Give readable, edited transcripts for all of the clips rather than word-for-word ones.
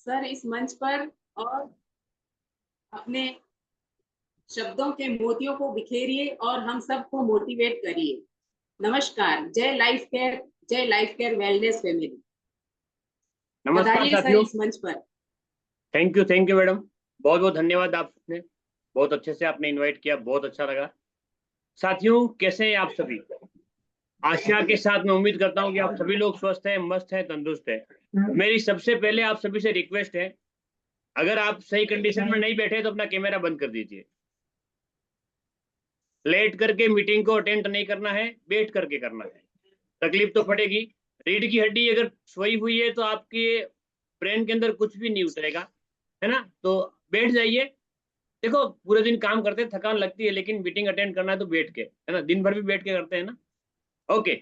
Sir इस मंच पर और अपने शब्दों के मोतियों को बिखेरिए और हम सबको मोटिवेट करिए। नमस्कार। जय लाइफ केयर वेलनेस फैमिली। नमस्कार पधारिए सर साथियों। इस मंच पर। Thank you madam. बहुत बहुत धन्यवाद। आपने बहुत अच्छे से आपने इनवाइट किया, बहुत अच्छा लगा। साथियों, कैसे हैं आप सभी? आशा के साथ मैं उम्मीद करता हूं कि आप सभी लोग स्वस्थ हैं, मस्त हैं, तंदुरुस्त हैं। मेरी सबसे पहले आप सभी से रिक्वेस्ट है, अगर आप सही कंडीशन में नहीं बैठे तो अपना कैमरा बंद कर दीजिए। लेट करके मीटिंग को अटेंड नहीं करना है, बैठ करके करना है। तकलीफ तो पड़ेगी। रीढ़ की हड्डी अगर सोई हुई है तो आपके ब्रेन के अंदर कुछ भी नहीं उतरेगा, है ना? तो बैठ जाइए। देखो, पूरे दिन काम करते हैं, थकान लगती है, लेकिन मीटिंग अटेंड करना है तो बैठ के, है ना? दिन भर भी बैठ के करते हैं ना। ओके,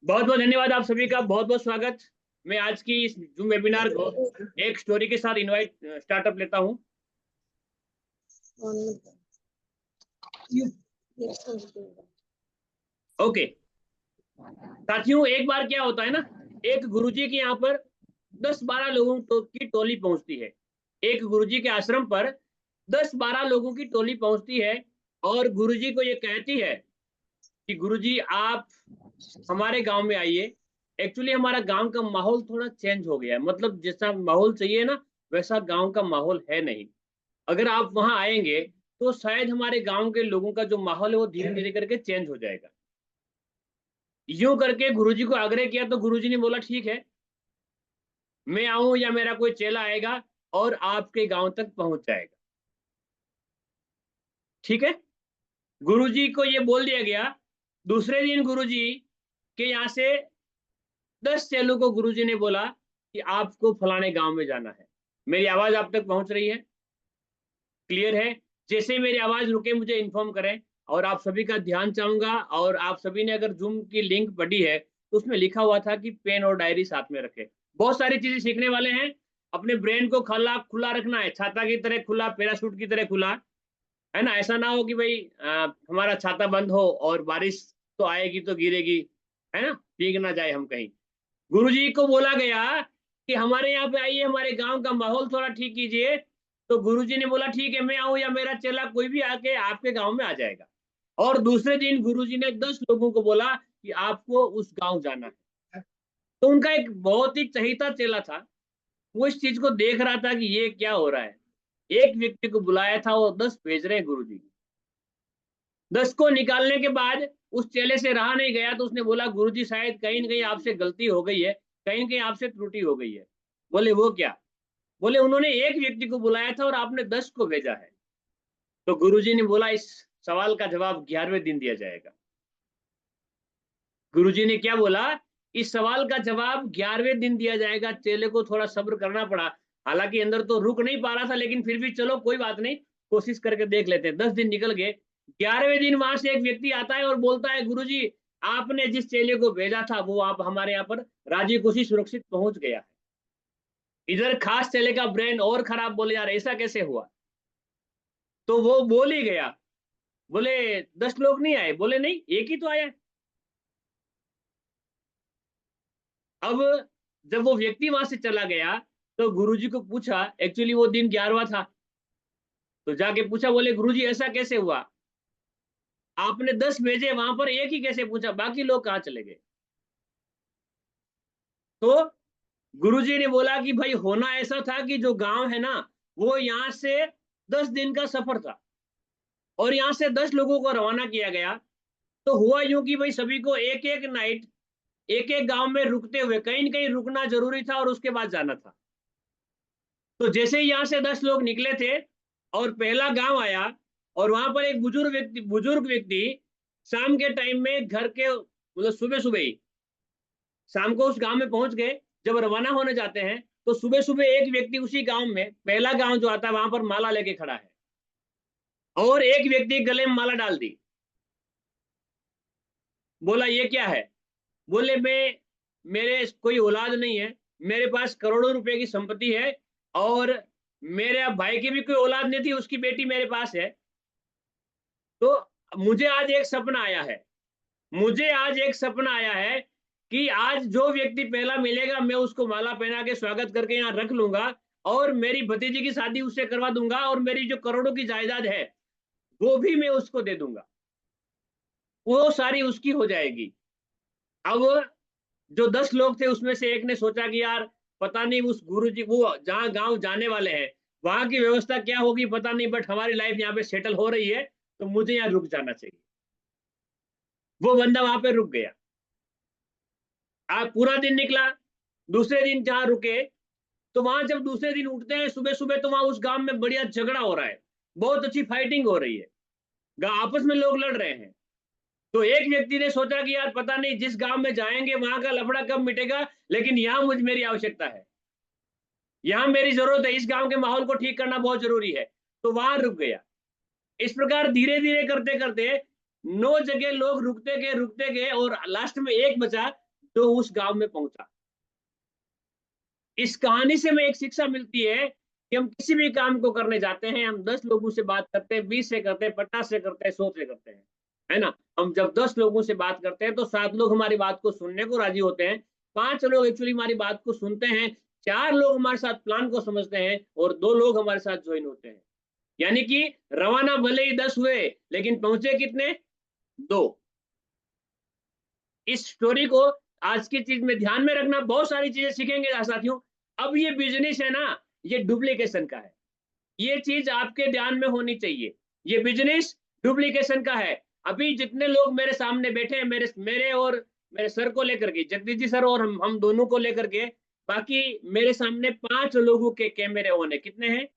बहुत बहुत धन्यवाद आप सभी का, बहुत बहुत स्वागत। मैं आज की इस जूम वेबिनार को एक स्टोरी के साथ इनवाइट स्टार्टअप लेता हूँ। ओके साथियों, एक बार क्या होता है ना, एक गुरुजी के यहाँ पर 10-12 लोगों की टोली पहुंचती है। एक गुरुजी के आश्रम पर 10-12 लोगों की टोली पहुंचती है और गुरुजी को ये कहती है कि गुरुजी आप हमारे गांव में आइए। एक्चुअली हमारा गांव का माहौल थोड़ा चेंज हो गया है, मतलब जैसा माहौल चाहिए ना वैसा गांव का माहौल है नहीं। अगर आप वहां आएंगे तो शायद हमारे गांव के लोगों का जो माहौल है वो धीरे धीरे करके चेंज हो जाएगा। यूं करके गुरुजी को आग्रह किया तो गुरुजी ने बोला ठीक है, मैं आऊं या मेरा कोई चेला आएगा और आपके गांव तक पहुंच जाएगा। ठीक है, गुरुजी को ये बोल दिया गया। दूसरे दिन गुरुजी के यहाँ से 10 चेलों को गुरुजी ने बोला कि आपको फलाने गांव में जाना है। मेरी आवाज आप तक पहुंच रही है? क्लियर है? जैसे ही मेरी आवाज रुके मुझे इन्फॉर्म करें। और आप सभी का ध्यान चाहूंगा, और आप सभी ने अगर जूम की लिंक पढ़ी है तो उसमें लिखा हुआ था कि पेन और डायरी साथ में रखें। बहुत सारी चीजें सीखने वाले हैं। अपने ब्रेन को खुला खुला रखना है, छाता की तरह खुला, पैराशूट की तरह खुला, है ना? ऐसा ना हो कि भाई हमारा छाता बंद हो और बारिश तो आएगी तो गिरेगी, है ना? भीग ना जाए हम कहीं। गुरुजी को बोला गया कि हमारे यहाँ पे आइए, हमारे गांव का माहौल थोड़ा ठीक कीजिए। तो गुरुजी ने बोला ठीक है, मैं आऊं या मेरा चेला कोई भी आके आपके गांव में आ जाएगा। और दूसरे दिन गुरुजी ने 10 लोगों को बोला कि आपको उस गांव जाना है। तो उनका एक बहुत ही चहेता चेला था, वो इस चीज को देख रहा था कि ये क्या हो रहा है। एक व्यक्ति को बुलाया था, वो 10 भेज रहे हैं गुरुजी। 10 को निकालने के बाद उस चेले से रहा नहीं गया, तो उसने बोला गुरुजी शायद कहीं न कहीं आपसे गलती हो गई है, कहीं न कहीं आपसे त्रुटि हो गई है। बोले वो क्या? बोले उन्होंने एक व्यक्ति को बुलाया था और आपने 10 को भेजा है। तो गुरुजी ने बोला इस सवाल का जवाब 11वें दिन दिया जाएगा। गुरुजी ने क्या बोला? इस सवाल का जवाब 11वें दिन दिया जाएगा। चेले को थोड़ा सब्र करना पड़ा। हालांकि अंदर तो रुक नहीं पा रहा था, लेकिन फिर भी चलो कोई बात नहीं, कोशिश करके देख लेते हैं। 10 दिन निकल गए। 11वें दिन वहां से एक व्यक्ति आता है और बोलता है गुरुजी, आपने जिस चेले को भेजा था वो आप हमारे यहाँ पर राजी खुशी सुरक्षित पहुंच गया है। इधर खास चेले का ब्रेन और खराब, बोले यार ऐसा कैसे हुआ? तो वो बोल ही गया, बोले 10 लोग नहीं आए। बोले नहीं, एक ही तो आया है। अब जब वो व्यक्ति वहां से चला गया तो गुरुजी को पूछा, एक्चुअली वो दिन 11वां था, तो जाके पूछा, बोले गुरुजी ऐसा कैसे हुआ? आपने 10 भेजे, वहां पर एक ही कैसे पूछा, बाकी लोग कहाँ चले गए? तो गुरुजी ने बोला कि भाई होना ऐसा था कि जो गांव है ना, वो यहाँ से 10 दिन का सफर था और यहाँ से 10 लोगों को रवाना किया गया। तो हुआ यूं कि भाई सभी को एक एक नाइट एक एक गांव में रुकते हुए कहीं न कहीं रुकना जरूरी था और उसके बाद जाना था। तो जैसे ही यहाँ से 10 लोग निकले थे और पहला गांव आया, और वहां पर एक बुजुर्ग व्यक्ति शाम के टाइम में घर के, मतलब सुबह सुबह ही शाम को उस गांव में पहुंच गए। जब रवाना होने जाते हैं तो सुबह सुबह एक व्यक्ति उसी गांव में, पहला गांव जो आता है वहां पर माला लेके खड़ा है, और एक व्यक्ति गले में माला डाल दी। बोला ये क्या है? बोले मेरे कोई औलाद नहीं है, मेरे पास करोड़ों रुपए की संपत्ति है, और मेरे भाई की भी कोई औलाद नहीं थी, उसकी बेटी मेरे पास है। तो मुझे आज एक सपना आया है, मुझे आज एक सपना आया है कि आज जो व्यक्ति पहला मिलेगा मैं उसको माला पहना के स्वागत करके यहाँ रख लूंगा, और मेरी भतीजी की शादी उससे करवा दूंगा, और मेरी जो करोड़ों की जायदाद है वो भी मैं उसको दे दूंगा, वो सारी उसकी हो जाएगी। अब जो 10 लोग थे उसमें से एक ने सोचा कि यार पता नहीं उस गुरुजी, वो जहाँ गांव जाने वाले हैं वहां की व्यवस्था क्या होगी पता नहीं, बट हमारी लाइफ यहाँ पे सेटल हो रही है तो मुझे यहाँ रुक जाना चाहिए। वो बंदा वहां पे रुक गया। आज पूरा दिन निकला, दूसरे दिन जहाँ रुके, तो वहां जब दूसरे दिन उठते हैं सुबह सुबह, तो वहां उस गांव में बढ़िया झगड़ा हो रहा है, बहुत अच्छी फाइटिंग हो रही है, आपस में लोग लड़ रहे हैं। तो एक व्यक्ति ने सोचा कि यार पता नहीं जिस गांव में जाएंगे वहां का लफड़ा कब मिटेगा, लेकिन यहाँ मुझ मेरी आवश्यकता है, यहाँ मेरी जरूरत है, इस गांव के माहौल को ठीक करना बहुत जरूरी है, तो वहां रुक गया। इस प्रकार धीरे धीरे करते करते 9 जगह लोग रुकते गए और लास्ट में एक बचा जो उस गांव में पहुंचा। इस कहानी से हमें एक शिक्षा मिलती है कि हम किसी भी काम को करने जाते हैं, हम 10 लोगों से बात करते हैं, 20 से करते हैं, 50 से करते हैं, 100 से करते हैं, है ना। हम जब 10 लोगों से बात करते हैं तो 7 लोग हमारी बात को सुनने को राजी होते हैं, 5 लोग एक्चुअली हमारी बात को सुनते हैं, 4 लोग हमारे साथ प्लान को समझते हैं, और 2 लोग हमारे साथ ज्वाइन होते हैं। यानी कि रवाना भले ही 10 हुए लेकिन पहुंचे कितने, 2। इस स्टोरी को आज की चीज में ध्यान में रखना, बहुत सारी चीजें सीखेंगे साथियों। अब ये बिजनेस है ना, ये डुप्लीकेशन का है, ये चीज आपके ध्यान में होनी चाहिए। ये बिजनेस डुप्लीकेशन का है। अभी जितने लोग मेरे सामने बैठे हैं, मेरे मेरे और मेरे सर को लेकर के, जगदीश जी सर और हम दोनों को लेकर के, बाकी मेरे सामने 5 लोगों के कैमरे ऑन है। कितने हैं?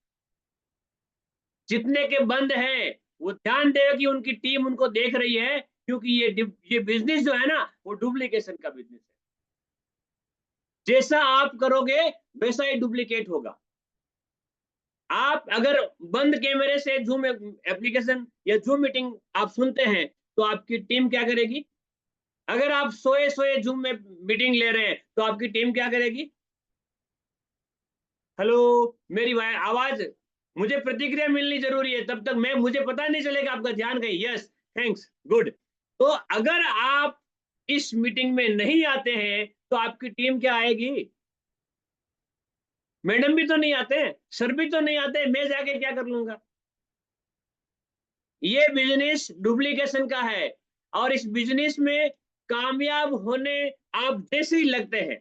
जितने के बंद हैं वो ध्यान देगा कि उनकी टीम उनको देख रही है, क्योंकि ये बिजनेस जो है ना वो डुप्लीकेशन का बिजनेस है। जैसा आप करोगे वैसा ही डुप्लीकेट होगा। आप अगर बंद कैमरे से जूम एप्लीकेशन या जूम मीटिंग आप सुनते हैं तो आपकी टीम क्या करेगी? अगर आप सोए सोए जूम में मीटिंग ले रहे हैं तो आपकी टीम क्या करेगी? हेलो, मेरी आवाज, मुझे प्रतिक्रिया मिलनी जरूरी है, तब तक मैं, मुझे पता नहीं चलेगा आपका ध्यान कहीं। Yes, thanks, good. तो अगर आप इस मीटिंग में नहीं आते हैं तो आपकी टीम क्या आएगी? मैडम भी तो नहीं आते, सर भी तो नहीं आते, मैं जाके क्या कर लूंगा? ये बिजनेस डुप्लीकेशन का है, और इस बिजनेस में कामयाब होने आप जैसे ही लगते हैं,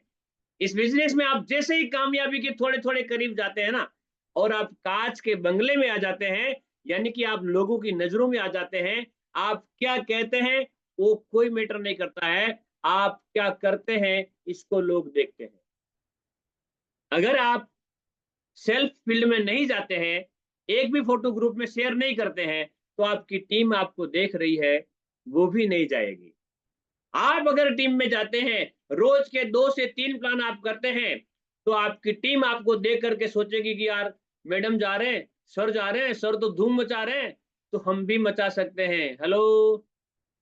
इस बिजनेस में आप जैसे ही कामयाबी के थोड़े थोड़े करीब जाते हैं ना, और आप कांच के बंगले में आ जाते हैं, यानी कि आप लोगों की नजरों में आ जाते हैं, आप क्या कहते हैं वो कोई मैटर नहीं करता है, आप क्या करते हैं इसको लोग देखते हैं। अगर आप सेल्फ फील्ड में नहीं जाते हैं, एक भी फोटो ग्रुप में शेयर नहीं करते हैं, तो आपकी टीम आपको देख रही है, वो भी नहीं जाएगी। आप अगर टीम में जाते हैं, रोज के 2 से 3 प्लान आप करते हैं, तो आपकी टीम आपको देख करके सोचेगी कि यार मैडम जा रहे हैं, सर जा रहे हैं, सर तो धूम मचा रहे हैं, तो हम भी मचा सकते हैं। हेलो,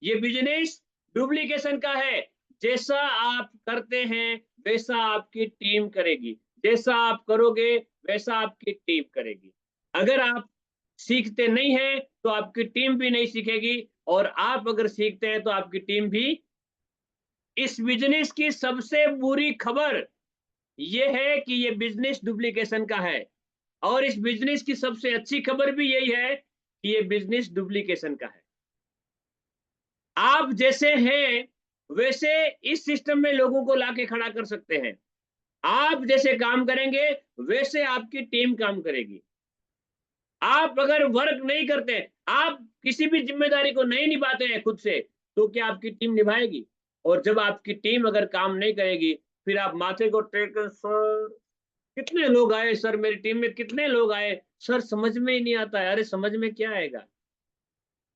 ये बिजनेस डुप्लीकेशन का है। जैसा आप करते हैं वैसा आपकी टीम करेगी, जैसा आप करोगे वैसा आपकी टीम करेगी। अगर आप सीखते नहीं हैं तो आपकी टीम भी नहीं सीखेगी, और आप अगर सीखते हैं तो आपकी टीम भी। इस बिजनेस की सबसे बुरी खबर यह है कि ये बिजनेस डुप्लीकेशन का है, और इस बिजनेस की सबसे अच्छी खबर भी यही है कि ये बिजनेस डुप्लीकेशन का है। आप जैसे हैं वैसे इस सिस्टम में लोगों को लाके खड़ा कर सकते हैं। आप जैसे काम करेंगे वैसे आपकी टीम काम करेगी। आप अगर वर्क नहीं करते, आप किसी भी जिम्मेदारी को नहीं निभाते हैं खुद से, तो क्या आपकी टीम निभाएगी? और जब आपकी टीम अगर काम नहीं करेगी, फिर आप माथे को टेक कर, सर कितने लोग आए, सर मेरी टीम में कितने लोग आए, सर समझ में ही नहीं आता है। अरे समझ में क्या आएगा?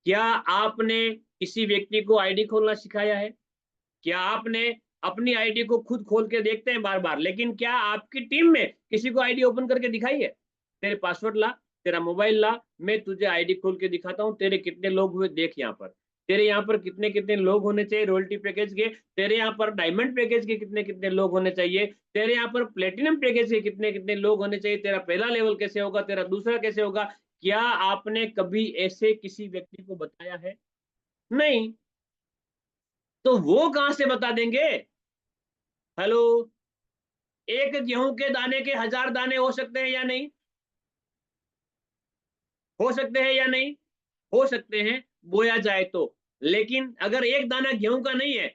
क्या आपने किसी व्यक्ति को आईडी खोलना सिखाया है? क्या आपने अपनी आईडी को खुद खोल के देखते हैं बार बार, लेकिन क्या आपकी टीम में किसी को आईडी ओपन करके दिखाई है? तेरे पासवर्ड ला, तेरा मोबाइल ला, मैं तुझे आईडी खोल के दिखाता हूँ, तेरे कितने लोग हुए देख यहाँ पर, तेरे यहाँ पर कितने कितने लोग होने चाहिए रॉयल्टी पैकेज के, तेरे यहाँ पर डायमंड पैकेज के कितने कितने लोग होने चाहिए, तेरे यहाँ पर प्लेटिनम पैकेज के कितने कितने लोग होने चाहिए, तेरा पहला लेवल कैसे होगा, तेरा दूसरा कैसे होगा? क्या आपने कभी ऐसे किसी व्यक्ति को बताया है? नहीं। तो वो कहां से बता देंगे? हेलो, एक गेहूं के दाने के 1000 दाने हो सकते हैं या नहीं? हो सकते हैं या नहीं? हो सकते हैं, बोया जाए तो। लेकिन अगर एक दाना गेहूं का नहीं है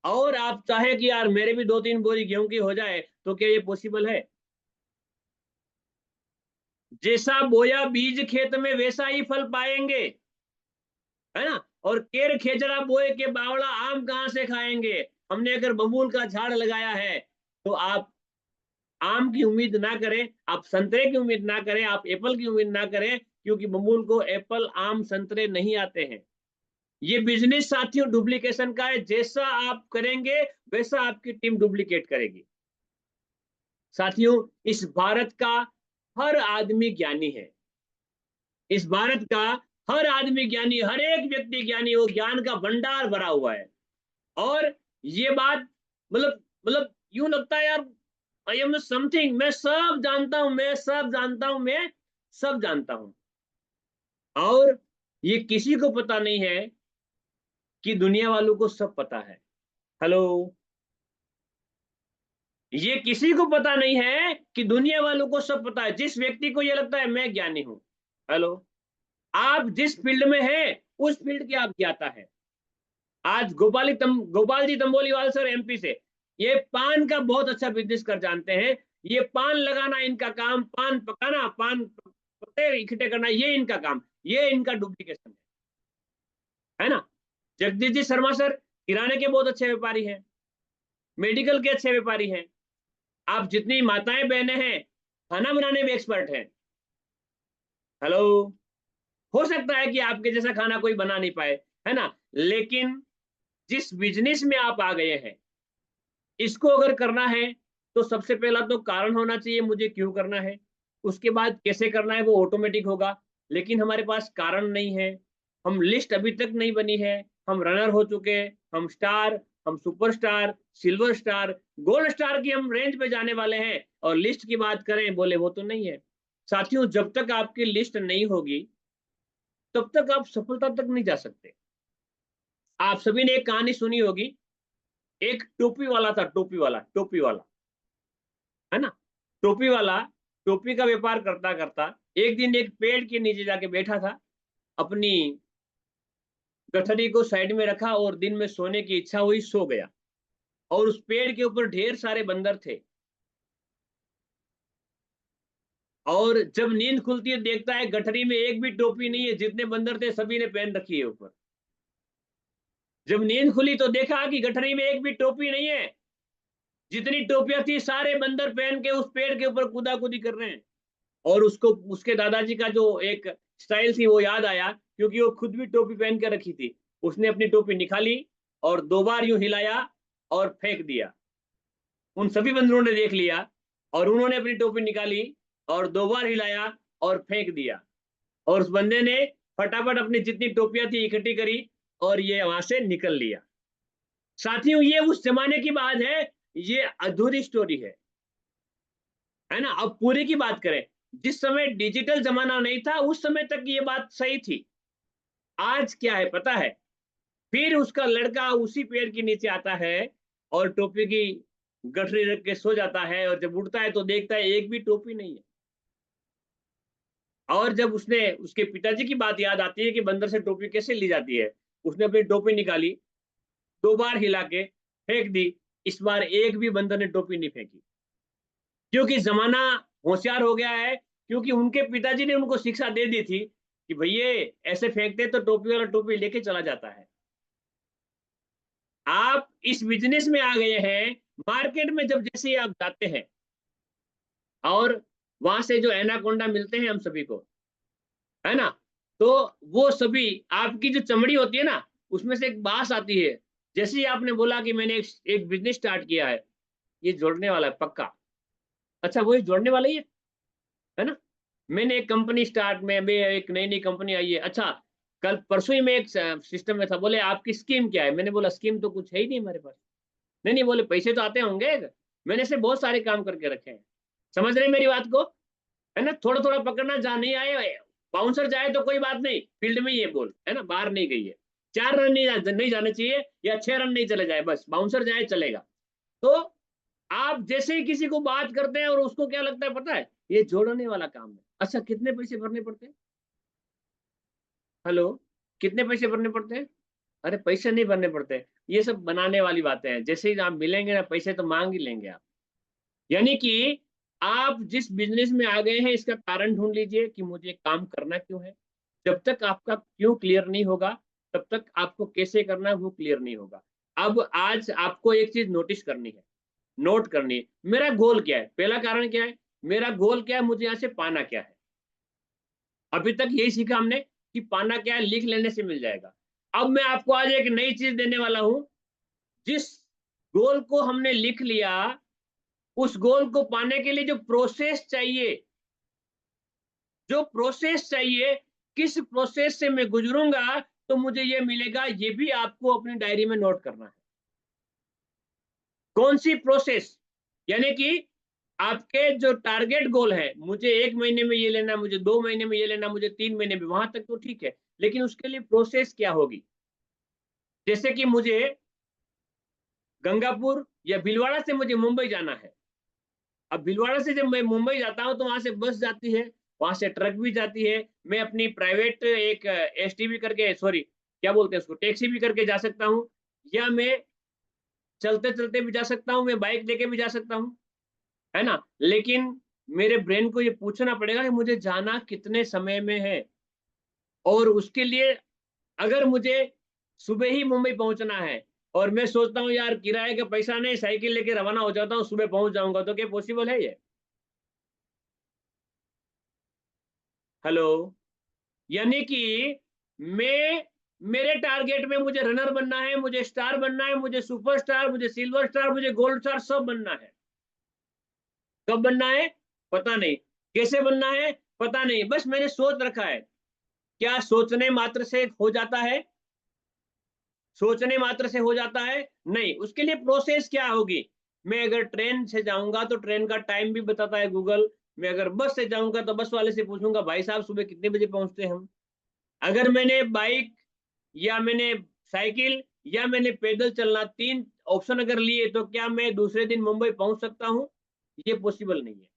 और आप चाहे कि यार मेरे भी 2-3 बोरी गेहूं की हो जाए, तो क्या ये पॉसिबल है? जैसा बोया बीज खेत में वैसा ही फल पाएंगे, है ना। और केर खेचरा बोए के बावड़ा आम कहाँ से खाएंगे? हमने अगर बबूल का झाड़ लगाया है तो आप आम की उम्मीद ना करें, आप संतरे की उम्मीद ना करें, आप एप्पल की उम्मीद ना करें, क्योंकि बबूल को एप्पल आम संतरे नहीं आते हैं। ये बिजनेस साथियों डुप्लीकेशन का है, जैसा आप करेंगे वैसा आपकी टीम डुप्लीकेट करेगी। साथियों, इस भारत का हर आदमी ज्ञानी है। इस भारत का हर आदमी ज्ञानी, हर एक व्यक्ति ज्ञानी, वो ज्ञान का भंडार भरा हुआ है। और ये बात मतलब यूं लगता है यार, आई एम समथिंग, मैं सब जानता हूं, मैं सब जानता हूं, मैं सब जानता हूं। और ये किसी को पता नहीं है कि दुनिया वालों को सब पता है। हेलो, ये किसी को पता नहीं है कि दुनिया वालों को सब पता है। जिस व्यक्ति को ये लगता है मैं ज्ञानी हूं, हेलो, आप जिस फील्ड में हैं उस फील्ड के आप ज्ञाता है। आज गोपाल जी तंबोलीवाल सर एमपी से, ये पान का बहुत अच्छा बिजनेस कर जानते हैं। ये पान लगाना इनका काम, पान पकाना, पान पत्ते इकट्ठे करना, ये इनका काम, ये इनका डुप्लीकेशन है ना। जगदीश जी शर्मा सर किराने के बहुत अच्छे व्यापारी हैं, मेडिकल के अच्छे व्यापारी हैं। आप जितनी माताएं बहनें हैं खाना बनाने में एक्सपर्ट हैं। हेलो, हो सकता है कि आपके जैसा खाना कोई बना नहीं पाए, है ना, लेकिन जिस बिजनेस में आप आ गए हैं, इसको अगर करना है तो सबसे पहला तो कारण होना चाहिए मुझे क्यों करना है। उसके बाद कैसे करना है वो ऑटोमेटिक होगा। लेकिन हमारे पास कारण नहीं है, हम लिस्ट अभी तक नहीं बनी है। हम रनर हो चुके हैं, हम स्टार, हम superstar, silver star, gold star की हम रेंज पे जाने वाले हैं, और लिस्ट की बात करें बोले वो तो नहीं है। साथियों, जब तक आपकी लिस्ट नहीं होगी तब तक आप सफलता तक नहीं जा सकते। आप सभी ने एक कहानी सुनी होगी, एक टोपी वाला था, टोपी वाला, है ना। टोपी वाला टोपी का व्यापार करता करता एक दिन एक पेड़ के नीचे जाके बैठा था, अपनी गठरी को साइड में रखा और दिन में सोने की इच्छा हुई, सो गया। और उस पेड़ के ऊपर ढेर सारे बंदर थे। और जब नींद खुलती है देखता है गठरी में एक भी टोपी नहीं है, जितने बंदर थे सभी ने पहन रखी है ऊपर। जब नींद खुली तो देखा कि गठरी में एक भी टोपी नहीं है, जितनी टोपियां थी सारे बंदर पहन के उस पेड़ के ऊपर कूदा कूदी कर रहे हैं। और उसको उसके दादाजी का जो एक स्टाइल थी वो याद आया, क्योंकि वो खुद भी टोपी पहन के रखी थी। उसने अपनी टोपी निकाली और 2 बार यूं हिलाया और फेंक दिया। उन सभी बंदरों ने देख लिया और उन्होंने अपनी टोपी निकाली और 2 बार हिलाया और फेंक दिया। और उस बंदे ने फटाफट अपनी जितनी टोपियां थी इकट्ठी करी और ये वहां से निकल लिया। साथियों, ये उस जमाने की बात है, ये अधूरी स्टोरी है ना। अब पूरी की बात करें, जिस समय डिजिटल जमाना नहीं था उस समय तक ये बात सही थी। आज क्या है पता है, फिर उसका लड़का उसी पेड़ के नीचे आता है और टोपी की गठरी रख के सो जाता है, और जब उठता है तो देखता है एक भी टोपी नहीं है। और जब उसने उसके पिताजी की बात याद आती है कि बंदर से टोपी कैसे ली जाती है, उसने अपनी टोपी निकाली, 2 बार हिला के फेंक दी। इस बार एक भी बंदर ने टोपी नहीं फेंकी, क्योंकि जमाना होशियार हो गया है। क्योंकि उनके पिताजी ने उनको शिक्षा दे दी थी कि भैया ऐसे फेंकते तो टोपी वाला टोपी लेके चला जाता है। आप इस बिजनेस में आ गए हैं, मार्केट में जब जैसे आप जाते हैं और वहां से जो एनाकोंडा मिलते हैं हम सभी को, है ना, तो वो सभी आपकी जो चमड़ी होती है ना उसमें से एक बांस आती है। जैसे ही आपने बोला कि मैंने एक बिजनेस स्टार्ट किया है, ये जोड़ने वाला है पक्का, अच्छा वही जोड़ने वाला ही है ना। मैंने एक कंपनी स्टार्ट में, अभी एक नई नई कंपनी आई है, अच्छा कल परसों ही मैं एक सिस्टम में था, बोले आपकी स्कीम क्या है, मैंने बोला स्कीम तो कुछ है ही नहीं हमारे पास। नहीं नहीं, बोले पैसे तो आते होंगे, मैंने से बहुत सारे काम करके रखे हैं। समझ रहे मेरी बात को, है ना। थोड़ा थोड़ा पकड़ना, जहाँ नहीं आए बाउंसर जाए तो कोई बात नहीं, फील्ड में ही है बॉल, है ना, बाहर नहीं गई है। 4 रन नहीं जाने चाहिए या 6 रन नहीं चले जाए, बस बाउंसर जाए चलेगा। तो आप जैसे ही किसी को बात करते हैं और उसको क्या लगता है पता है, ये जोड़ने वाला काम है। अच्छा कितने पैसे भरने पड़ते हैं? हेलो, कितने पैसे भरने पड़ते हैं? अरे पैसे नहीं भरने पड़ते, ये सब बनाने वाली बातें हैं। जैसे ही आप मिलेंगे ना, पैसे तो मांग ही लेंगे आप। यानी कि आप जिस बिजनेस में आ गए हैं इसका कारण ढूंढ लीजिए कि मुझे काम करना क्यों है। जब तक आपका क्यों क्लियर नहीं होगा, तब तक आपको कैसे करना है वो क्लियर नहीं होगा। अब आज आपको एक चीज नोटिस करनी है, नोट करनी है, मेरा गोल क्या है। पहला कारण क्या है, मेरा गोल क्या है, मुझे यहाँ से पाना क्या है। अभी तक यही सीखा हमने कि पाना क्या है, लिख लेने से मिल जाएगा। अब मैं आपको आज एक नई चीज देने वाला हूं। जिस गोल को हमने लिख लिया, उस गोल को पाने के लिए जो प्रोसेस चाहिए, जो प्रोसेस चाहिए, किस प्रोसेस से मैं गुजरूंगा तो मुझे ये मिलेगा, ये भी आपको अपनी डायरी में नोट करना है। कौन सी प्रोसेस, यानी कि आपके जो टारगेट गोल है, मुझे 1 महीने में ये लेना, मुझे 2 महीने में ये लेना, मुझे 3 महीने में, वहां तक तो ठीक है, लेकिन उसके लिए प्रोसेस क्या होगी। जैसे कि मुझे गंगापुर या भीलवाड़ा से मुझे मुंबई जाना है। अब भीलवाड़ा से जब मैं मुंबई जाता हूँ तो वहां से बस जाती है, वहां से ट्रक भी जाती है, मैं अपनी प्राइवेट एक एसटीवी करके, सॉरी क्या बोलते हैं उसको, टैक्सी भी करके जा सकता हूँ, या मैं चलते चलते भी जा सकता हूँ, मैं बाइक लेके भी जा सकता हूँ, है ना। लेकिन मेरे ब्रेन को ये पूछना पड़ेगा कि मुझे जाना कितने समय में है। और उसके लिए अगर मुझे सुबह ही मुंबई पहुंचना है और मैं सोचता हूँ यार किराए का पैसा नहीं, साइकिल लेके रवाना हो जाता हूँ, सुबह पहुंच जाऊंगा, तो क्या पॉसिबल है ये? हेलो, यानी कि मैं, मेरे टारगेट में मुझे रनर बनना है, मुझे स्टार बनना है, मुझे सुपरस्टार, मुझे सिल्वर स्टार, मुझे गोल्ड स्टार, सब बनना है। कब बनना है पता नहीं, कैसे बनना है पता नहीं, बस मैंने सोच रखा है। क्या सोचने मात्र से हो जाता है? सोचने मात्र से हो जाता है? नहीं, उसके लिए प्रोसेस क्या होगी। मैं अगर ट्रेन से जाऊंगा तो ट्रेन का टाइम भी बताता है गूगल। मैं अगर बस से जाऊंगा तो बस वाले से पूछूंगा भाई साहब सुबह कितने बजे पहुंचते हैं हम। अगर मैंने बाइक या मैंने साइकिल या मैंने पैदल चलना, 3 ऑप्शन अगर लिए, तो क्या मैं दूसरे दिन मुंबई पहुंच सकता हूं? ये पॉसिबल नहीं है।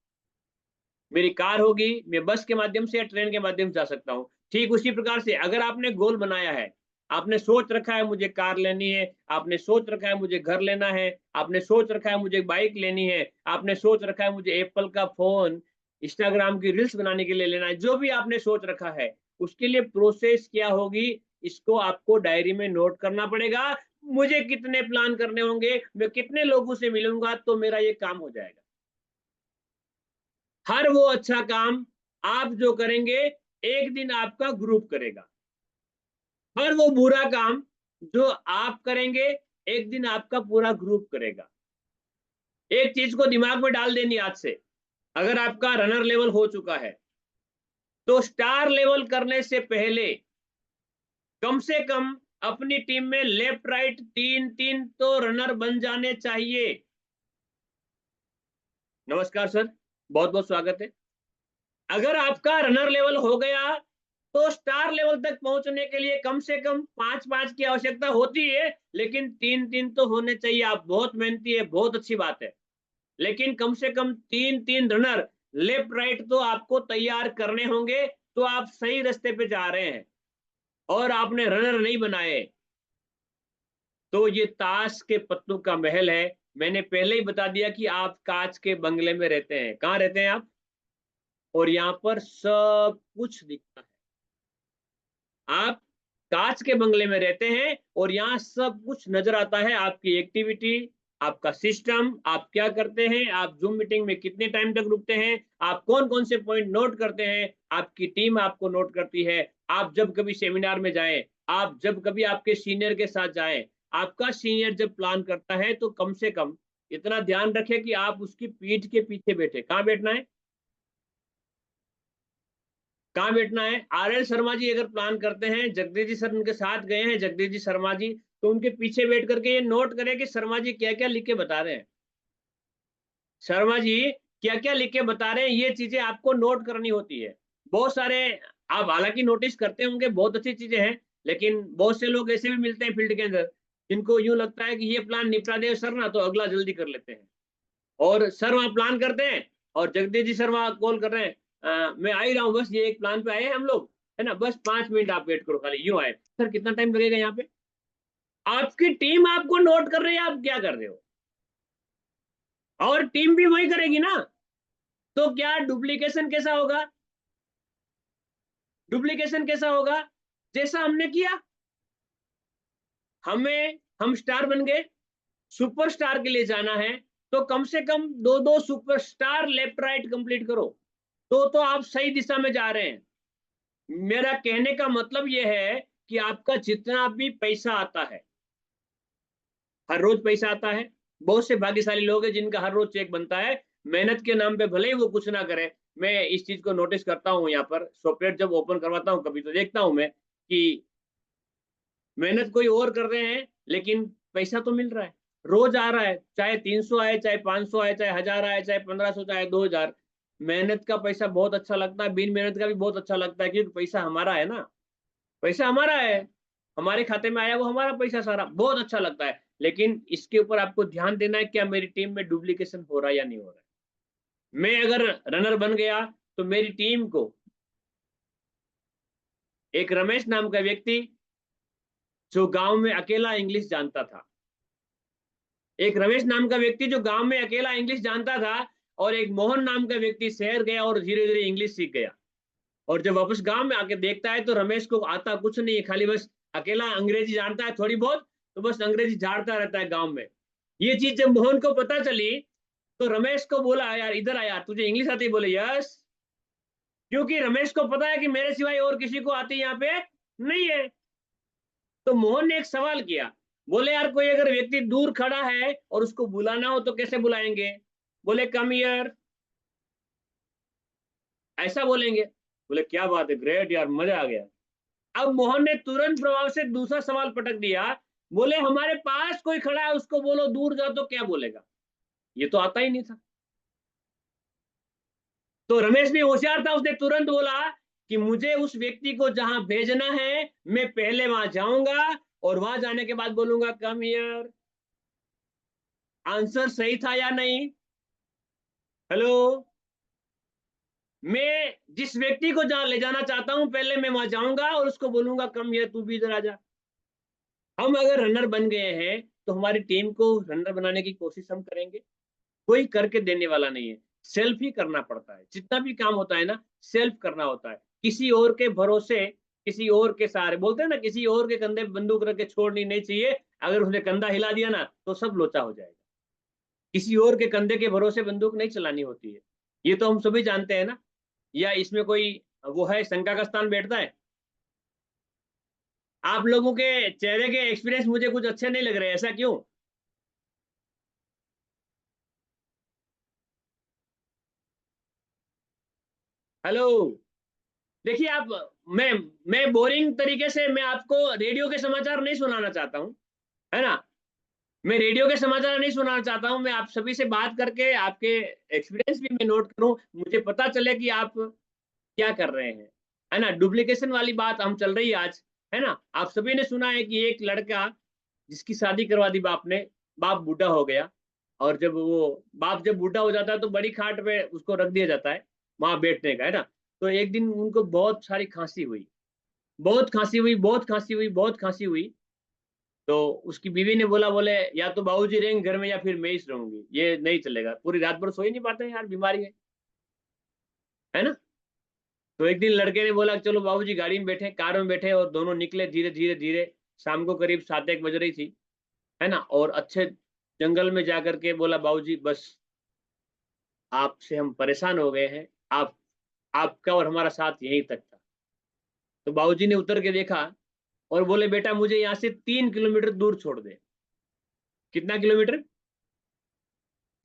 मेरी कार होगी, मैं बस के माध्यम से या ट्रेन के माध्यम से जा सकता हूँ। ठीक उसी प्रकार से अगर आपने गोल बनाया है, आपने सोच रखा है मुझे कार लेनी है, आपने सोच रखा है मुझे घर लेना है, आपने सोच रखा है मुझे बाइक लेनी है, आपने सोच रखा है मुझे एप्पल का फोन, इंस्टाग्राम की रील्स बनाने के लिए लेना है, जो भी आपने सोच रखा है, उसके लिए प्रोसेस क्या होगी, इसको आपको डायरी में नोट करना पड़ेगा। मुझे कितने प्लान करने होंगे, मैं कितने लोगों से मिलूंगा तो मेरा ये काम हो जाएगा। हर वो अच्छा काम आप जो करेंगे, एक दिन आपका ग्रुप करेगा। हर वो बुरा काम जो आप करेंगे, एक दिन आपका पूरा ग्रुप करेगा। एक चीज को दिमाग में डाल देनी आज से, अगर आपका रनर लेवल हो चुका है तो स्टार लेवल करने से पहले कम से कम अपनी टीम में लेफ्ट राइट 3-3 तो रनर बन जाने चाहिए। नमस्कार सर, बहुत बहुत स्वागत है। अगर आपका रनर लेवल हो गया तो स्टार लेवल तक पहुंचने के लिए कम से कम 5-5 की आवश्यकता होती है, लेकिन 3-3 तो होने चाहिए। आप बहुत मेहनती है, बहुत अच्छी बात है, लेकिन कम से कम 3-3 रनर लेफ्ट राइट तो आपको तैयार करने होंगे, तो आप सही रास्ते पे जा रहे हैं। और आपने रनर नहीं बनाए तो ये ताश के पत्तों का महल है। मैंने पहले ही बता दिया कि आप कांच के बंगले में रहते हैं। कहाँ रहते हैं आप? और यहाँ पर सब कुछ दिखता है। आप कांच के बंगले में रहते हैं और यहाँ सब कुछ नजर आता है, आपकी एक्टिविटी, आपका सिस्टम, आप क्या करते हैं, आप जूम मीटिंग में कितने टाइम तक रुकते हैं, आप कौन कौन से पॉइंट नोट करते हैं, आपकी टीम आपको नोट करती है। आप जब कभी सेमिनार में जाएं, आप जब कभी आपके सीनियर के साथ जाएं, आपका सीनियर जब प्लान करता है तो कम से कम इतना ध्यान रखें कि आप उसकी पीठ के पीछे बैठे। कहाँ बैठना है? कहाँ बैठना है? आर एल शर्मा जी अगर प्लान करते हैं, जगदीश जी सर उनके साथ गए हैं, जगदीश जी शर्मा जी, तो उनके पीछे बैठ करके ये नोट करें कि शर्मा जी क्या क्या लिख के बता रहे हैं। शर्मा जी क्या क्या लिख के बता रहे हैं, ये चीजें आपको नोट करनी होती है। बहुत सारे आप हालांकि नोटिस करते होंगे, बहुत अच्छी चीजें हैं, लेकिन बहुत से लोग ऐसे भी मिलते हैं फील्ड के अंदर जिनको यूं लगता है कि ये प्लान निपटा दे सर ना तो अगला जल्दी कर लेते हैं। और सर वहाँ प्लान करते हैं और जगदीश जी सर वहाँ कॉल कर रहे हैं, मैं आ ही रहा हूँ, बस ये एक प्लान पे आए हैं हम लोग, है ना, बस 5 मिनट आप वेट करो खाली, यूं आए। सर कितना टाइम लगेगा यहाँ पे? आपकी टीम आपको नोट कर रही है आप क्या कर रहे हो, और टीम भी वही करेगी ना, तो क्या डुप्लीकेशन कैसा होगा? डुप्लीकेशन कैसा होगा? जैसा हमने किया, हम स्टार बन गए, सुपरस्टार के लिए जाना है तो कम से कम 2-2 सुपरस्टार लेफ्ट राइट कंप्लीट करो, तो आप सही दिशा में जा रहे हैं। मेरा कहने का मतलब यह है कि आपका जितना भी पैसा आता है, हर रोज पैसा आता है, बहुत से भाग्यशाली लोग हैं जिनका हर रोज चेक बनता है, मेहनत के नाम पे भले ही वो कुछ ना करे। मैं इस चीज को नोटिस करता हूँ, यहाँ पर सॉफ्टवेयर जब ओपन करवाता हूँ कभी, तो देखता हूँ मैं कि मेहनत कोई और कर रहे हैं लेकिन पैसा तो मिल रहा है, रोज आ रहा है, चाहे 300 आए, चाहे 500 आए, चाहे 1000 आए, चाहे 1500, चाहे 2000। मेहनत का पैसा बहुत अच्छा लगता है, बिन मेहनत का भी बहुत अच्छा लगता है, क्योंकि पैसा हमारा है ना, पैसा हमारा है, हमारे खाते में आया वो हमारा पैसा सारा, बहुत अच्छा लगता है। लेकिन इसके ऊपर आपको ध्यान देना है, क्या मेरी टीम में डुप्लीकेशन हो रहा है या नहीं हो रहा है। मैं अगर रनर बन गया तो मेरी टीम को, एक रमेश नाम का व्यक्ति जो गांव में अकेला इंग्लिश जानता था, एक रमेश नाम का व्यक्ति जो गांव में अकेला इंग्लिश जानता था, और एक मोहन नाम का व्यक्ति शहर गया और धीरे धीरे इंग्लिश सीख गया, और जब वापस गांव में आके देखता है तो रमेश को आता कुछ नहीं है, खाली बस अकेला अंग्रेजी जानता है थोड़ी बहुत, तो बस अंग्रेजी झाड़ता रहता है गांव में। ये चीज जब मोहन को पता चली तो रमेश को बोला, यार इधर आ यार, तुझे इंग्लिश आती है? बोले यस, क्योंकि रमेश को पता है कि मेरे सिवाय और किसी को आती यहाँ पे नहीं है। तो मोहन ने एक सवाल किया, बोले यार कोई अगर व्यक्ति दूर खड़ा है और उसको बुलाना हो तो कैसे बुलाएंगे? बोले कम हियर, ऐसा बोलेंगे। बोले क्या बात है, ग्रेट यार, मजा आ गया। अब मोहन ने तुरंत प्रभाव से दूसरा सवाल पटक दिया, बोले हमारे पास कोई खड़ा है उसको बोलो दूर जा, तो क्या बोलेगा? ये तो आता ही नहीं था। तो रमेश भी होशियार था, उसने तुरंत बोला कि मुझे उस व्यक्ति को जहां भेजना है मैं पहले वहां जाऊंगा और वहां जाने के बाद बोलूंगा कम हियर। आंसर सही था या नहीं? हेलो, मैं जिस व्यक्ति को जहां ले जाना चाहता हूं पहले मैं वहां जाऊंगा और उसको बोलूंगा कम हियर, तू भी इधर आ जा। हम अगर रनर बन गए हैं तो हमारी टीम को रनर बनाने की कोशिश हम करेंगे, कोई करके देने वाला नहीं है, सेल्फ ही करना पड़ता है। जितना भी काम होता है ना, सेल्फ करना होता है, किसी और के भरोसे, किसी और के सहारे, बोलते हैं ना किसी और के कंधे पे बंदूक रख के छोड़नी नहीं चाहिए, अगर उसने कंधा हिला दिया ना तो सब लोचा हो जाएगा। किसी और के कंधे के भरोसे बंदूक नहीं चलानी होती है, ये तो हम सभी जानते हैं ना। या इसमें कोई वो है, शंका का स्थान बैठता है? आप लोगों के चेहरे के एक्सपीरियंस मुझे कुछ अच्छे नहीं लग रहे, ऐसा क्यों? हेलो, देखिए आप, मैं मैं बोरिंग तरीके से मैं आपको रेडियो के समाचार नहीं सुनाना चाहता हूँ, है ना, मैं रेडियो के समाचार नहीं सुनाना चाहता हूँ, मैं आप सभी से बात करके आपके एक्सपीरियंस भी मैं नोट करूँ, मुझे पता चले कि आप क्या कर रहे हैं, है ना। डुप्लीकेशन वाली बात हम चल रही है आज, है ना। आप सभी ने सुना है कि एक लड़का जिसकी शादी करवा दी बाप ने, बाप बूढ़ा हो गया, और जब वो बाप जब बूढ़ा हो जाता है तो बड़ी खाट पे उसको रख दिया जाता है वहां बैठने का, है ना। तो एक दिन उनको बहुत सारी खांसी हुई, बहुत खांसी हुई, बहुत खांसी हुई, बहुत खांसी हुई। तो उसकी बीवी ने बोला, बोले या तो बाबूजी रहेंगे घर में या फिर मैं ही रहूंगी, ये नहीं चलेगा, पूरी रात भर सो ही नहीं पाते हैं यार, बीमारी है ना। तो एक दिन लड़के ने बोला चलो बाबूजी गाड़ी में बैठे, कार में बैठे, और दोनों निकले धीरे धीरे धीरे। शाम को करीब 7-1 बज रही थी, है ना, और अच्छे जंगल में जाकर के बोला बाबूजी बस आपसे हम परेशान हो गए हैं, आप आपका और हमारा साथ यहीं तक था। तो बाबूजी ने उतर के देखा और बोले बेटा मुझे यहाँ से 3 किलोमीटर दूर छोड़ दे। कितना किलोमीटर?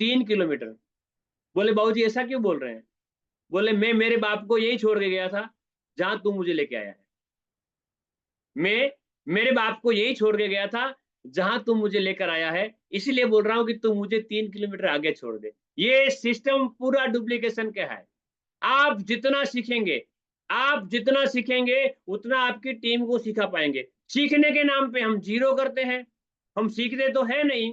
3 किलोमीटर। बोले बाबूजी ऐसा क्यों बोल रहे हैं? बोले मैं मेरे बाप को यही छोड़ के गया था जहां तू मुझे लेके आया है, मैं मेरे बाप को यही छोड़ के गया था जहां तू मुझे लेकर आया है, इसीलिए बोल रहा हूं कि तू मुझे 3 किलोमीटर आगे छोड़ दे। ये सिस्टम पूरा डुप्लीकेशन का है। आप जितना सीखेंगे, आप जितना सीखेंगे उतना आपकी टीम को सिखा पाएंगे। सीखने के नाम पे हम जीरो करते हैं, हम सीखते तो है नहीं।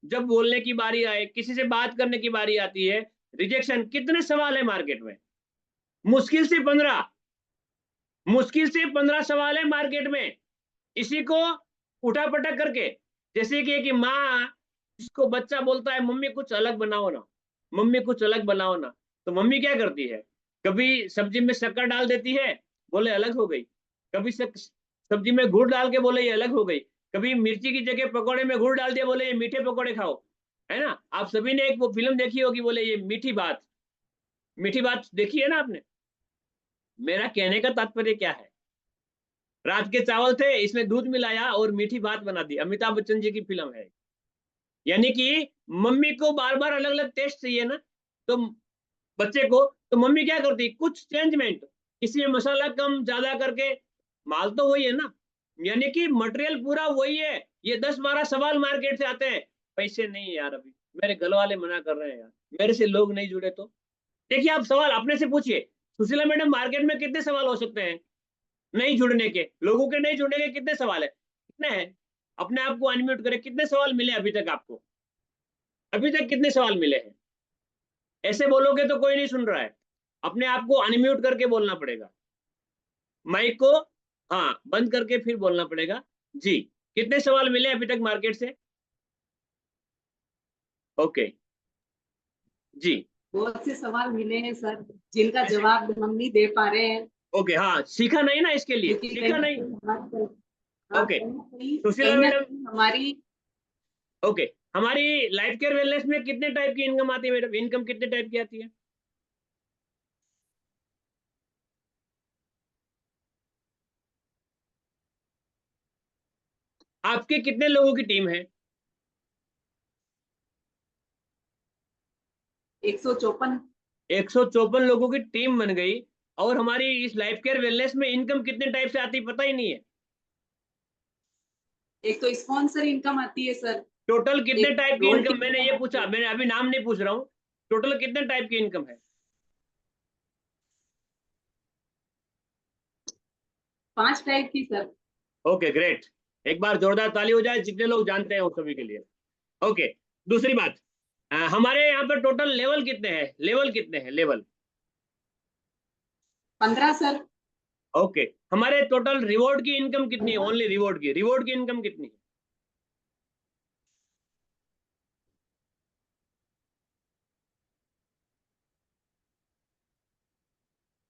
जब बोलने की बारी आए, किसी से बात करने की बारी आती है, रिजेक्शन। कितने सवाल है मार्केट में? मुश्किल से 15 सवाल है मार्केट में। इसी को उठा पटक करके, जैसे कि माँ, इसको बच्चा बोलता है मम्मी कुछ अलग बनाओ ना, मम्मी कुछ अलग बनाओ ना, तो मम्मी क्या करती है? कभी सब्जी में शक्कर डाल देती है, बोले अलग हो गई। कभी सब्जी में गुड़ डाल के बोले ये अलग हो गई। कभी मिर्ची की जगह पकौड़े में गुड़ डाल दिया, बोले ये मीठे पकौड़े खाओ। है ना? आप सभी ने एक वो फिल्म देखी होगी, बोले ये मीठी बात। मीठी बात देखी है ना आपने? मेरा कहने का तात्पर्य क्या है? रात के चावल थे, इसमें दूध मिलाया और मीठी बात बना दी। अमिताभ बच्चन जी की फिल्म है। यानी कि मम्मी को बार बार अलग अलग टेस्ट चाहिए ना, तो बच्चे को, तो मम्मी क्या करती? कुछ चेंजमेंट, किसी में मसाला कम ज्यादा करके, माल तो वही है ना, यानी कि मटेरियल पूरा वही है। ये 10-12 सवाल मार्केट से आते हैं, पैसे नहीं है यार, अभी मेरे घर वाले मना कर रहे हैं यार, मेरे से लोग नहीं जुड़े। तो देखिए, आप सवाल अपने से पूछिए, सुशीला मैडम मार्केट में कितने सवाल हो सकते हैं नहीं जुड़ने के? लोगों के नहीं जुड़ने के कितने सवाल है? कितने हैं? अपने आप को अनम्यूट करें, कितने सवाल मिले अभी तक आपको? अभी तक कितने सवाल मिले हैं? ऐसे बोलोगे तो कोई नहीं सुन रहा है, अपने आप को अनम्यूट करके बोलना पड़ेगा, माइक को हाँ बंद करके फिर बोलना पड़ेगा। जी, कितने सवाल मिले अभी तक मार्केट से? ओके जी। बहुत से सवाल मिले हैं सर, जिनका जवाब हम नहीं दे पा रहे हैं, ओके, हाँ, सीखा नहीं ना, इसके लिए क्योंकि सीखा नहीं। ओके, सुशीला कहीं ना मैडम, कहीं हमारी ओके, हमारी लाइफ केयर वेलनेस में कितने टाइप की इनकम आती है मैडम? इनकम कितने टाइप की आती है? आपके कितने लोगों की टीम है? 154 154 लोगों की टीम बन गई। और हमारी इस लाइफ केयर वेलनेस में इनकम कितने टाइप से आती है पता ही नहीं है। एक तो स्पॉन्सर इनकम आती है सर, टोटल कितने एक टाइप की रोल इनकम? मैंने ये पूछा, की मैंने अभी नाम नहीं पूछ रहा हूँ। टोटल कितने टाइप की इनकम है? 5 टाइप की सर। Okay, great. एक बार जोरदार ताली हो जाए जितने लोग जानते हैं उन सभी के लिए। ओके, दूसरी बात, हमारे यहाँ पर टोटल लेवल कितने हैं? लेवल कितने हैं? Level 15 sir. ओके, हमारे टोटल रिवॉर्ड की इनकम कितनी है? ओनली रिवॉर्ड की इनकम कितनी है?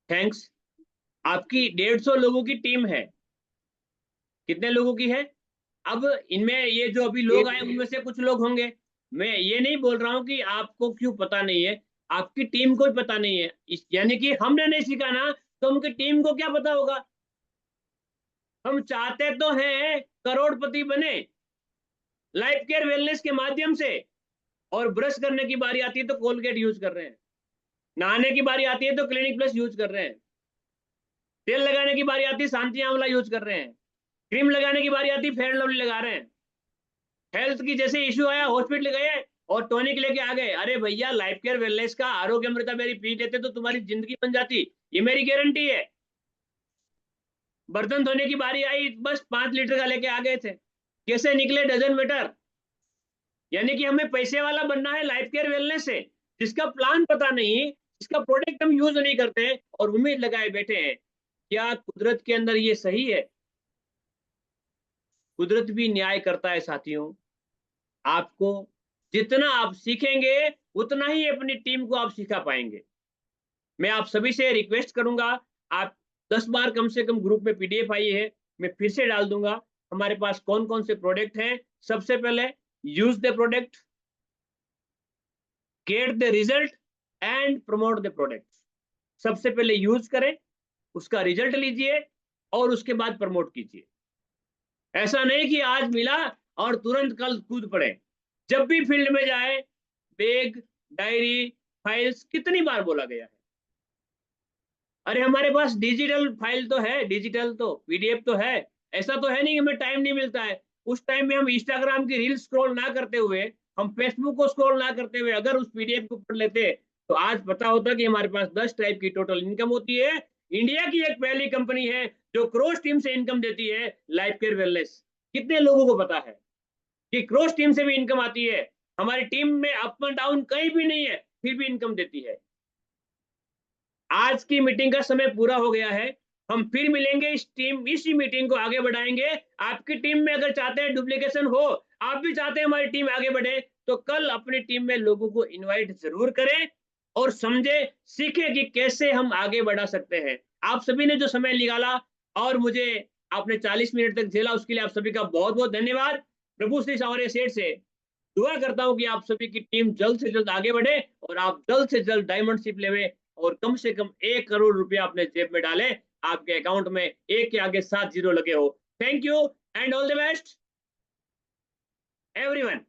थैंक्स। आपकी 150 लोगों की टीम है। कितने लोगों की है? अब इनमें ये जो अभी लोग आए उनमें से कुछ लोग होंगे, मैं ये नहीं बोल रहा हूं कि आपको क्यों पता नहीं है, आपकी टीम को भी पता नहीं है। यानी कि हमने नहीं सीखा ना, तो उनकी टीम को क्या पता होगा? हम चाहते तो हैं करोड़पति बने लाइफ केयर वेलनेस के माध्यम से, और ब्रश करने की बारी आती है तो कोलगेट यूज कर रहे हैं, नहाने की बारी आती है तो क्लिनिक प्लस यूज कर रहे हैं, तेल लगाने की बारी आती है शांति आंवला यूज कर रहे हैं, क्रीम लगाने की बारी आती है फेयर लवली लगा रहे हैं। हेल्थ की जैसे इश्यू आया हॉस्पिटल गए और टॉनिक लेके आ गए। अरे भैया, लाइफ केयर वेलनेस का आरोग्य अमृता मेरी पी लेते तो तुम्हारी जिंदगी बन जाती, ये मेरी गारंटी है। बर्तन धोने की बारी आई, बस 5 लीटर का लेके आ गए थे, कैसे निकले डजन मैटर। यानी कि हमें पैसे वाला बनना है लाइफ केयर वेलनेस से, जिसका प्लान पता नहीं, जिसका प्रोडक्ट हम यूज नहीं करते और उम्मीद लगाए बैठे हैं। क्या कुदरत के अंदर ये सही है? कुदरत भी न्याय करता है साथियों। आपको जितना आप सीखेंगे उतना ही अपनी टीम को आप सिखा पाएंगे। मैं आप सभी से रिक्वेस्ट करूंगा, आप 10 बार कम से कम ग्रुप में पीडीएफ आई है, मैं फिर से डाल दूंगा। हमारे पास कौन कौन से प्रोडक्ट हैं। सबसे पहले, use the product, get the result and promote the product. सबसे पहले यूज करें, उसका रिजल्ट लीजिए और उसके बाद प्रमोट कीजिए। ऐसा नहीं कि आज मिला और तुरंत कल कूद पड़े। जब भी फील्ड में जाए, बैग, डायरी, फाइल्स, कितनी बार बोला गया है? अरे हमारे पास डिजिटल फाइल तो है, डिजिटल तो पीडीएफ तो है। ऐसा तो है नहीं कि हमें टाइम नहीं मिलता है। उस टाइम में हम इंस्टाग्राम की रील स्क्रॉल ना करते हुए, हम फेसबुक को स्क्रॉल ना करते हुए अगर उस पीडीएफ को पढ़ लेते, तो आज पता होता कि हमारे पास 10 टाइप की टोटल इनकम होती है। इंडिया की एक पहली कंपनी है जो क्रॉस टीम से इनकम देती है, लाइफ केयर वेलनेस। कितने लोगों को पता है कि क्रॉस टीम से भी इनकम आती है? हमारी टीम में अप एंड डाउन कहीं भी नहीं है, फिर भी इनकम देती है। आज की मीटिंग का समय पूरा हो गया है। हम फिर मिलेंगे, इसी मीटिंग को आगे बढ़ाएंगे। आपकी टीम में अगर चाहते हैं डुप्लीकेशन हो, आप भी चाहते हैं हमारी टीम आगे बढ़े, तो कल अपनी टीम में लोगों को इनवाइट जरूर करें और समझे, सीखें कि कैसे हम आगे बढ़ा सकते हैं। आप सभी ने जो समय निकाला और मुझे आपने 40 मिनट तक झेला, उसके लिए आप सभी का बहुत बहुत धन्यवाद। प्रभु श्री सावरिया सेठ से दुआ करता हूं कि आप सभी की टीम जल्द से जल्द आगे बढ़े और आप जल्द से जल्द डायमंड शिप लेवे और कम से कम 1 करोड़ रुपया अपने जेब में डालें। आपके अकाउंट में 1 के आगे 7 जीरो लगे हो। Thank you and all the best everyone.